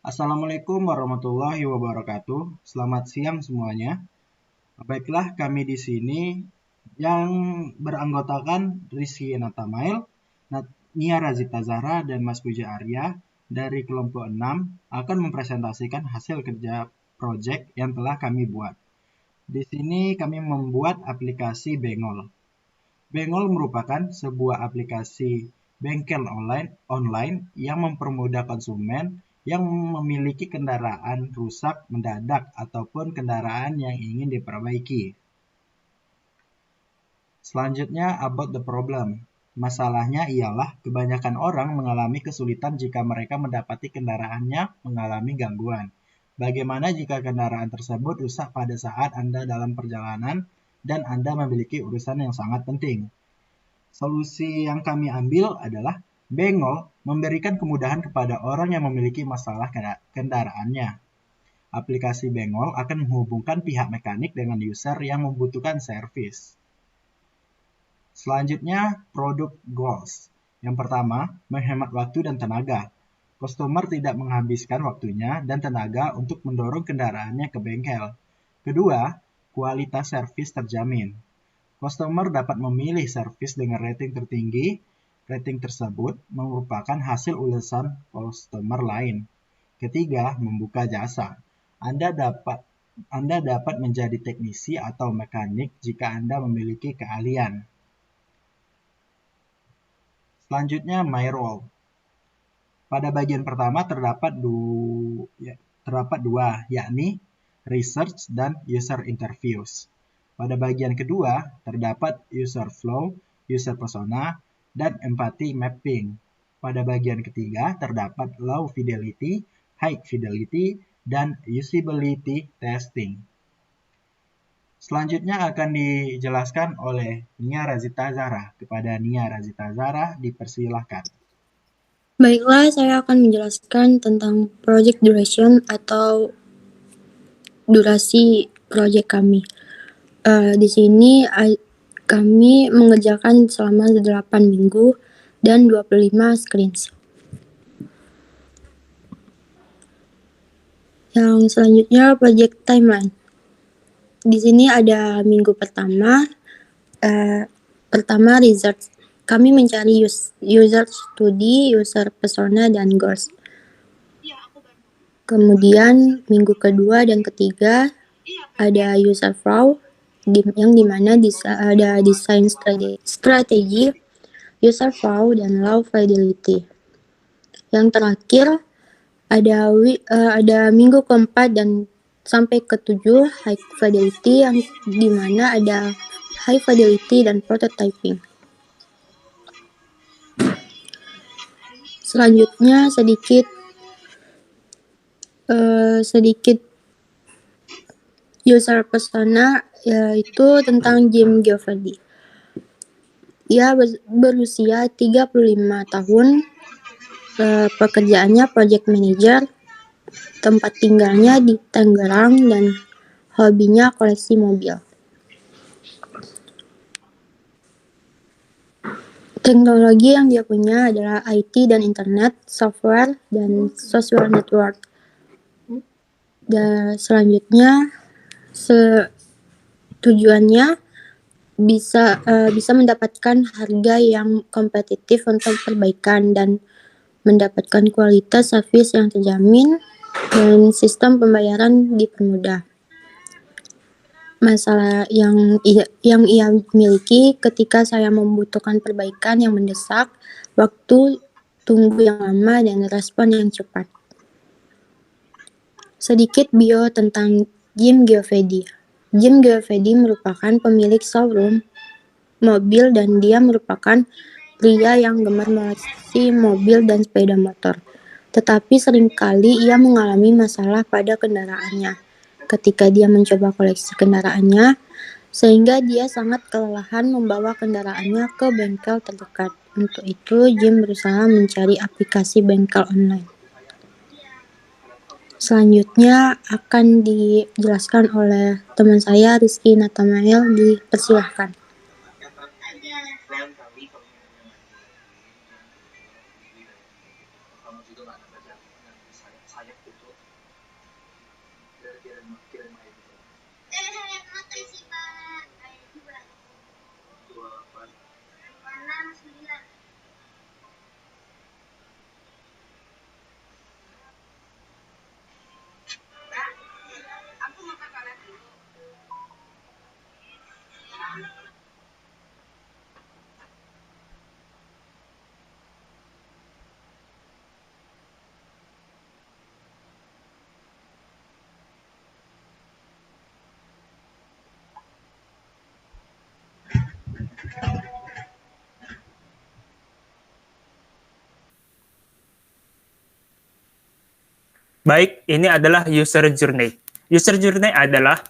Assalamualaikum warahmatullahi wabarakatuh. Selamat siang semuanya. Baiklah, kami di sini yang beranggotakan Rizky Natamail, Nia Razita Zahra, dan Mas Puja Arya dari kelompok 6 akan mempresentasikan hasil kerja proyek yang telah kami buat. Di sini kami membuat aplikasi Bengol. Bengol merupakan sebuah aplikasi bengkel online yang mempermudah konsumen yang memiliki kendaraan rusak mendadak ataupun kendaraan yang ingin diperbaiki. Selanjutnya, about the problem. Masalahnya ialah kebanyakan orang mengalami kesulitan jika mereka mendapati kendaraannya mengalami gangguan. Bagaimana jika kendaraan tersebut rusak pada saat Anda dalam perjalanan dan Anda memiliki urusan yang sangat penting? Solusi yang kami ambil adalah Bengol memberikan kemudahan kepada orang yang memiliki masalah kendaraannya. Aplikasi Bengol akan menghubungkan pihak mekanik dengan user yang membutuhkan servis. Selanjutnya, produk goals. Yang pertama, menghemat waktu dan tenaga. Customer tidak menghabiskan waktunya dan tenaga untuk mendorong kendaraannya ke bengkel. Kedua, kualitas servis terjamin. Customer dapat memilih servis dengan rating tertinggi. Rating tersebut merupakan hasil ulasan customer lain. Ketiga, membuka jasa. Anda dapat menjadi teknisi atau mekanik jika Anda memiliki keahlian. Selanjutnya, my role. Pada bagian pertama terdapat dua, yakni research dan user interviews. Pada bagian kedua terdapat user flow, user persona, dan empathy mapping. Pada bagian ketiga terdapat low fidelity, high fidelity, dan usability testing. Selanjutnya akan dijelaskan oleh Nia Razita Zahra. Kepada Nia Razita Zahra dipersilahkan. Baiklah, saya akan menjelaskan tentang project duration atau durasi proyek kami. Di sini kami mengerjakan selama 8 minggu dan 25 screens. Yang selanjutnya project timeline. Di sini ada minggu pertama research. Kami mencari user studi, user persona, dan goals. Kemudian minggu kedua dan ketiga ada user flow, yang dimana ada desain strategi, user flow, dan low fidelity. Yang terakhir ada minggu keempat dan sampai ketujuh high fidelity, yang dimana ada high fidelity dan prototyping. Selanjutnya sedikit user persona, yaitu tentang Jim Geoffrey. Ia berusia 35 tahun, pekerjaannya project manager, tempat tinggalnya di Tangerang, dan hobinya koleksi mobil. Teknologi yang dia punya adalah IT dan internet, software, dan social network. Dan selanjutnya tujuannya bisa mendapatkan harga yang kompetitif untuk perbaikan dan mendapatkan kualitas servis yang terjamin dan sistem pembayaran dipermudah. Masalah yang ia miliki ketika saya membutuhkan perbaikan yang mendesak, waktu tunggu yang lama, dan respon yang cepat. Sedikit bio tentang Jim Geoffrey. Jim Geoffrey merupakan pemilik showroom mobil dan dia merupakan pria yang gemar mengoleksi mobil dan sepeda motor. Tetapi seringkali ia mengalami masalah pada kendaraannya ketika dia mencoba koleksi kendaraannya, sehingga dia sangat kelelahan membawa kendaraannya ke bengkel terdekat. Untuk itu, Jim berusaha mencari aplikasi bengkel online. Selanjutnya akan dijelaskan oleh teman saya, Rizky Natamail. Dipersilahkan. Baik, ini adalah user journey. User journey adalah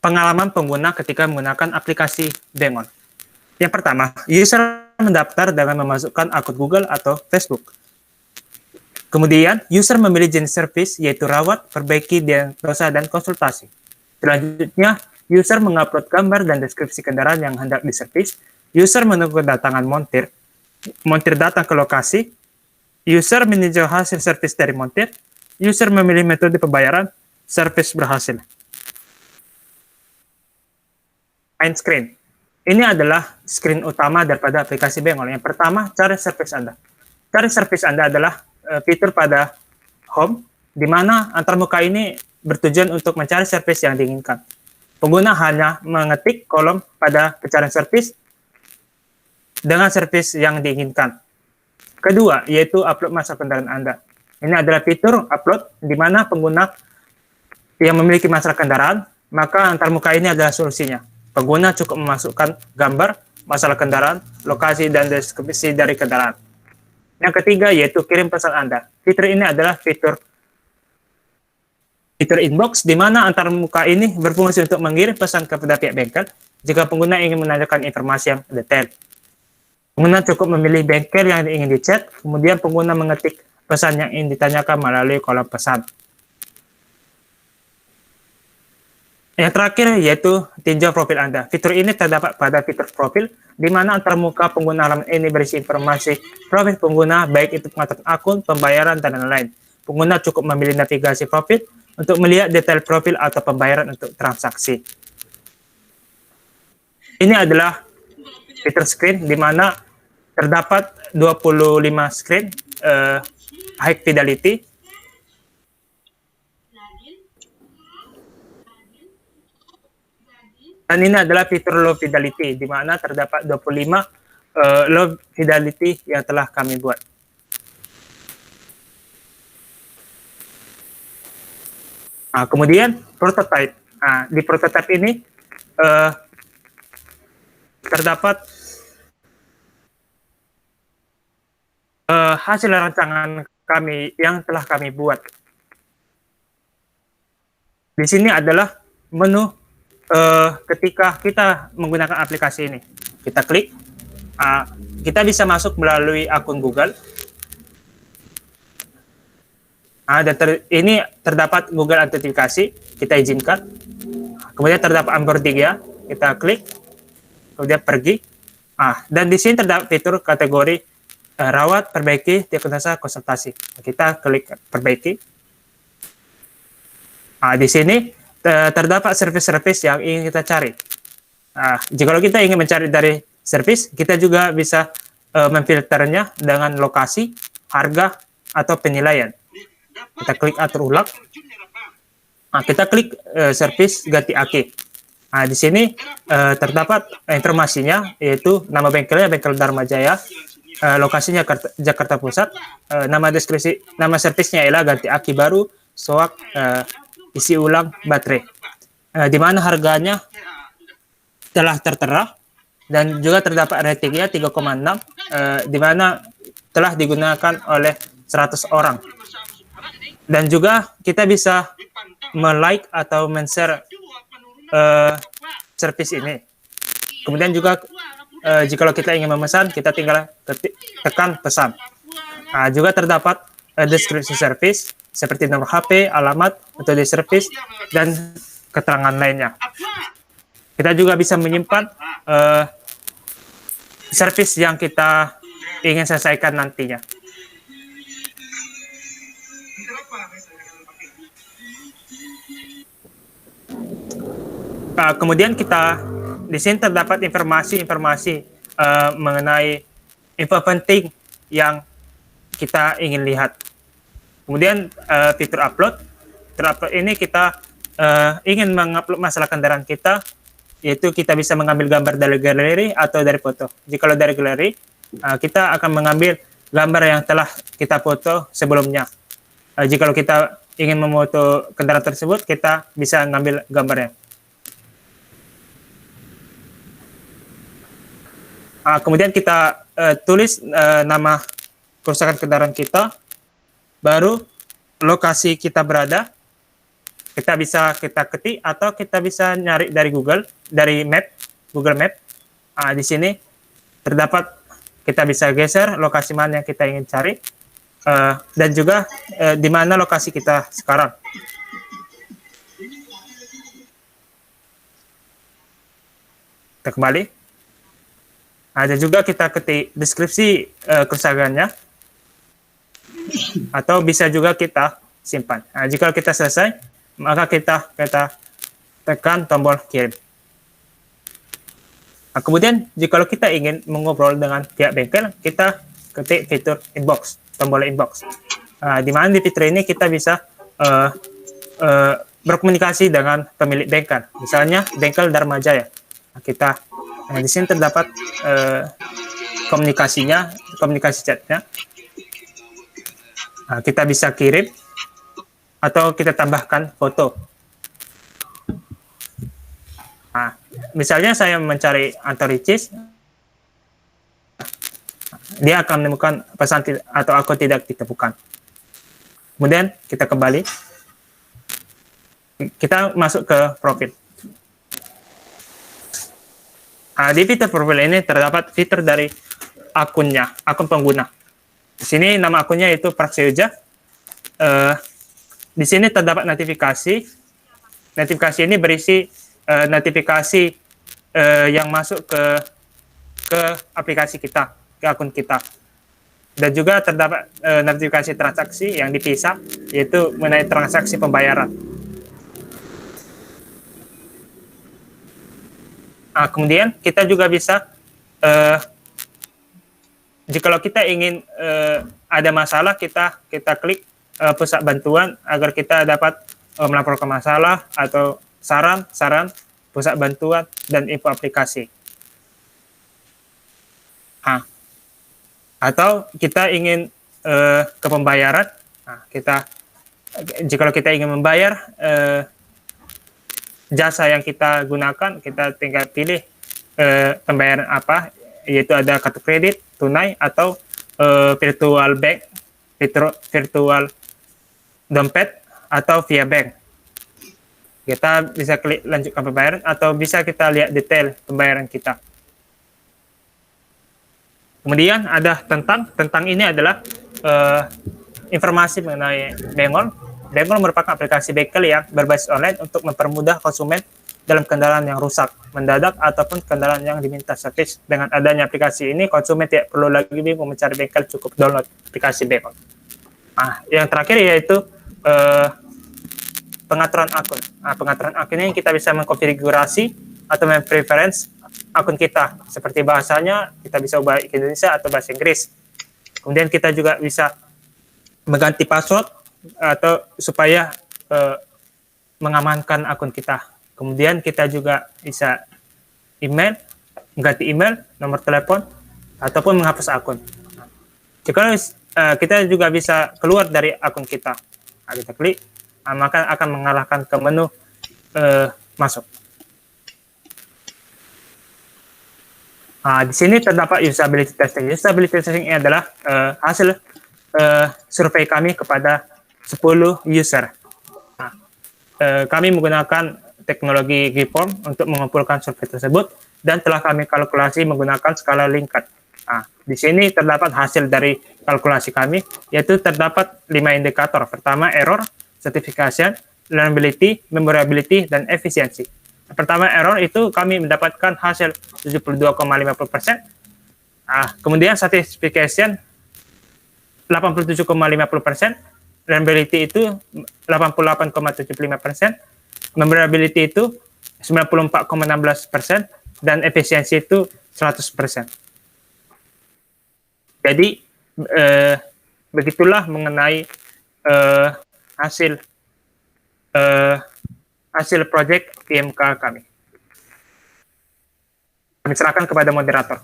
pengalaman pengguna ketika menggunakan aplikasi Bengon. Yang pertama, user mendaftar dengan memasukkan akun Google atau Facebook. Kemudian, user memilih jenis servis, yaitu rawat, perbaiki, diagnosa, dan konsultasi. Selanjutnya, user mengupload gambar dan deskripsi kendaraan yang hendak diservis. User menunggu kedatangan montir datang ke lokasi. User meninjau hasil servis dari montir. User memilih metode pembayaran. Servis berhasil. Main screen. Ini adalah screen utama daripada aplikasi Bengon. Yang pertama, cari servis Anda. Cari servis Anda adalah fitur pada home, di mana antarmuka ini bertujuan untuk mencari servis yang diinginkan. Pengguna hanya mengetik kolom pada pencarian servis dengan servis yang diinginkan. Kedua, yaitu upload masalah kendaraan Anda. Ini adalah fitur upload, di mana pengguna yang memiliki masalah kendaraan, maka antarmuka ini adalah solusinya. Pengguna cukup memasukkan gambar, masalah kendaraan, lokasi, dan deskripsi dari kendaraan. Yang ketiga, yaitu kirim pesan Anda. Fitur ini adalah fitur inbox, di mana antarmuka ini berfungsi untuk mengirim pesan kepada pihak bengkel jika pengguna ingin menanyakan informasi yang detail. Pengguna cukup memilih bengkel yang ingin dichat, kemudian pengguna mengetik pesan yang ingin ditanyakan melalui kolom pesan. Yang terakhir yaitu tinjau profil Anda. Fitur ini terdapat pada fitur profil, di mana antarmuka pengguna halaman ini berisi informasi profil pengguna, baik itu pengaturan akun, pembayaran, dan lain-lain. Pengguna cukup memilih navigasi profil untuk melihat detail profil atau pembayaran untuk transaksi. Ini adalah fitur screen, di mana terdapat 25 screen high fidelity. Dan ini adalah fitur low fidelity, di mana terdapat 25 low fidelity yang telah kami buat. Nah, kemudian prototype. Nah, di prototype ini terdapat hasil rancangan kami yang telah kami buat. Di sini adalah menu ketika kita menggunakan aplikasi ini. Kita klik, kita bisa masuk melalui akun Google. Dan ini terdapat Google Authentifikasi, kita izinkan. Kemudian terdapat onboarding ya, kita klik, kemudian pergi. Dan di sini terdapat fitur kategori rawat, perbaiki, diagnosa, konsultasi. Kita klik perbaiki. Di sini terdapat servis-servis yang ingin kita cari. Jika kita ingin mencari dari servis, kita juga bisa memfilternya dengan lokasi, harga, atau penilaian. Kita klik atur ulang. Kita klik servis ganti aki. Di sini terdapat informasinya, yaitu nama bengkelnya Bengkel Dharma Jaya, lokasinya Jakarta Pusat, nama servisnya ialah ganti aki baru, soak, isi ulang baterai, di mana harganya telah tertera, dan juga terdapat ratingnya 3,6, di mana telah digunakan oleh 100 orang. Dan juga kita bisa like atau men-share servis ini. Kemudian juga jika kita ingin memesan, kita tinggal tekan pesan. Juga terdapat deskripsi servis seperti nomor HP, alamat, metode servis, dan keterangan lainnya. Kita juga bisa menyimpan servis yang kita ingin selesaikan nantinya. Kemudian kita di sini terdapat informasi-informasi mengenai info penting yang kita ingin lihat. Kemudian fitur upload. Fitur upload ini kita ingin mengupload masalah kendaraan kita, yaitu kita bisa mengambil gambar dari galeri atau dari foto. Jika dari galeri, kita akan mengambil gambar yang telah kita foto sebelumnya. Jika kita ingin memoto kendaraan tersebut, kita bisa mengambil gambarnya. Kemudian kita tulis nama kerusakan kendaraan kita, baru lokasi kita berada, kita bisa kita ketik atau kita bisa nyari dari Google Map. Di sini terdapat, kita bisa geser lokasi mana yang kita ingin cari, dan juga di mana lokasi kita sekarang. Kita kembali. Ada juga kita ketik deskripsi kerusakannya, atau bisa juga kita simpan. Jika kita selesai, maka kita tekan tombol kirim. Kemudian jika kita ingin mengobrol dengan pihak bengkel, kita ketik fitur inbox, tombol inbox. Di mana di fitur ini kita bisa berkomunikasi dengan pemilik bengkel, misalnya bengkel Dharma Jaya. Di sini terdapat komunikasi chatnya. Kita bisa kirim atau kita tambahkan foto. Misalnya saya mencari Anto Ricis, dia akan menemukan pesan atau akun tidak ditemukan. Kemudian kita kembali, kita masuk ke profil. Di fitur profil ini terdapat fitur dari akunnya, akun pengguna. Di sini nama akunnya itu Praksyoja. Di sini terdapat notifikasi. Notifikasi ini berisi notifikasi yang masuk ke aplikasi kita, ke akun kita. Dan juga terdapat notifikasi transaksi yang dipisah, yaitu mengenai transaksi pembayaran. Kemudian kita juga bisa, jika kita ingin ada masalah, kita klik pusat bantuan agar kita dapat melaporkan masalah atau saran pusat bantuan dan info aplikasi. Atau kita ingin ke pembayaran, jika kita ingin membayar jasa yang kita gunakan, kita tinggal pilih pembayaran apa, yaitu ada kartu kredit, tunai, atau virtual bank, virtual dompet, atau via bank. Kita bisa klik lanjutkan pembayaran, atau bisa kita lihat detail pembayaran kita. Kemudian ada tentang ini adalah informasi mengenai Bengol. Bengol merupakan aplikasi bengkel yang berbasis online untuk mempermudah konsumen dalam kendaraan yang rusak, mendadak, ataupun kendaraan yang diminta servis. Dengan adanya aplikasi ini, konsumen tidak perlu lagi bingung mencari bengkel, cukup download aplikasi Bengol. Yang terakhir yaitu pengaturan akun. Pengaturan akun ini kita bisa mengkonfigurasi atau mempreference akun kita. Seperti bahasanya, kita bisa ubah ke Indonesia atau bahasa Inggris. Kemudian kita juga bisa mengganti password atau supaya mengamankan akun kita. Kemudian kita juga bisa mengganti email, nomor telepon, ataupun menghapus akun. Jika kita juga bisa keluar dari akun kita, kita klik, maka akan mengarahkan ke menu masuk. Di sini terdapat usability testing. Usability testing ini adalah hasil survei kami kepada 10 user. Kami menggunakan teknologi Geeform untuk mengumpulkan survei tersebut dan telah kami kalkulasi menggunakan skala Likert. Di sini terdapat hasil dari kalkulasi kami, yaitu terdapat 5 indikator. Pertama, error, certification, learnability, memorability, dan efisiensi. Pertama, error itu kami mendapatkan hasil 72,50%. Kemudian certification 87,50%, reliability itu 88,75%, memorability itu 94,16%, dan efisiensi itu 100%. Jadi begitulah mengenai hasil proyek IMK kami. Kami serahkan kepada moderator.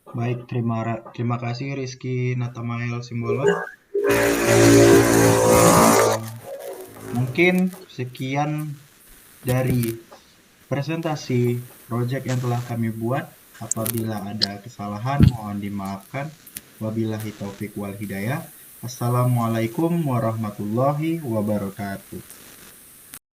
Baik, terima kasih Rizky Natamael Simbolon. Mungkin sekian dari presentasi proyek yang telah kami buat. Apabila ada kesalahan, mohon dimaafkan. Wabillahi taufik wal hidayah. Assalamualaikum warahmatullahi wabarakatuh.